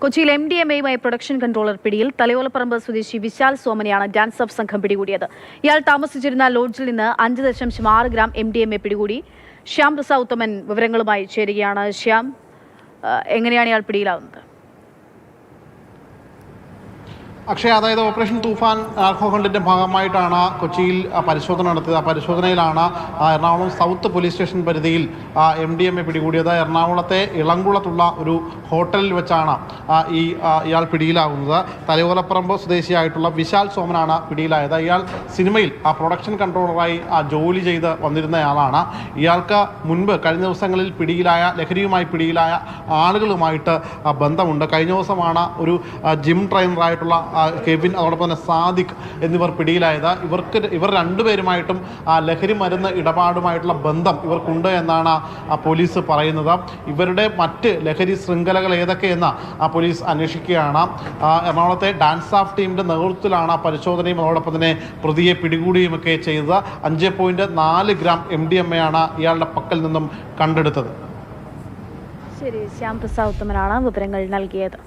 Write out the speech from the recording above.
കൊച്ചിയിൽ MDMA-യുമായി production controller പിടിയിൽ. തലയോലപ്പറമ്പ് സ്വദേശി വിശാൽ സോമനെയാണ് ഡാൻസ് ഓഫ് സംഘം പിടികൂടിയത്. ഇയാൾ താമസിച്ചിരുന്ന ലോഡ്ജിൽ നിന്ന് 5.6 ഗ്രാം MDMA പിടികൂടി. ശ്യാം പ്രസാദ് ഉത്തമൻ വിവരങ്ങളുമായി ചേരുകയാണ്. ശ്യാം, എങ്ങനെയാണ് ഇയാൾ പിടിയിലാവുന്നത്? അക്ഷയ, അതായത് ഓപ്പറേഷൻ തൂഫാൻ ആൽക്കഹോളിൻ്റെ ഭാഗമായിട്ടാണ് കൊച്ചിയിൽ പരിശോധന നടത്തിയത്. ആ പരിശോധനയിലാണ് എറണാകുളം സൗത്ത് പോലീസ് സ്റ്റേഷൻ പരിധിയിൽ MDMA പിടികൂടിയത്. എറണാകുളത്തെ ഇളംകുളത്തുള്ള ഒരു ഹോട്ടലിൽ വെച്ചാണ് ഇയാൾ പിടിയിലാകുന്നത്. തലയോലപ്പറമ്പ് സ്വദേശിയായിട്ടുള്ള വിശാൽ സോമനാണ് പിടിയിലായത്. ഇയാൾ സിനിമയിൽ പ്രൊഡക്ഷൻ കൺട്രോളറായി ജോലി ചെയ്ത് വന്നിരുന്നയാളാണ്. ഇയാൾക്ക് മുൻപ് കഴിഞ്ഞ ദിവസങ്ങളിൽ ലഹരിയുമായി പിടിയിലായ ആളുകളുമായിട്ട് ബന്ധമുണ്ട്. കഴിഞ്ഞ ദിവസമാണ് ഒരു ജിം ട്രെയിനറായിട്ടുള്ള കെവിൻ, അതോടൊപ്പം തന്നെ സാദിഖ് എന്നിവർ പിടിയിലായത്. ഇവർ രണ്ടുപേരുമായിട്ടും ലഹരി മരുന്ന് ഇടപാടുമായിട്ടുള്ള ബന്ധം ഇവർക്കുണ്ട് എന്നാണ് പോലീസ് പറയുന്നത്. ഇവരുടെ മറ്റ് ലഹരി ശൃംഖലകൾ ഏതൊക്കെയെന്ന് പോലീസ് അന്വേഷിക്കുകയാണ്. എറണാകുളത്തെ ഡാൻസ് ഓഫ് ടീമിൻ്റെ നേതൃത്വത്തിലാണ് പരിശോധനയും അതോടൊപ്പം തന്നെ പ്രതിയെ പിടികൂടുകയുമൊക്കെ ചെയ്തത്. 5.4 ഗ്രാം MDMA ആണ് ഇയാളുടെ പക്കൽ നിന്നും കണ്ടെടുത്തത്. ശരി, ശ്യാം പ്രസാദ് ഉത്തമനാണ് വിവരങ്ങൾ നൽകിയത്.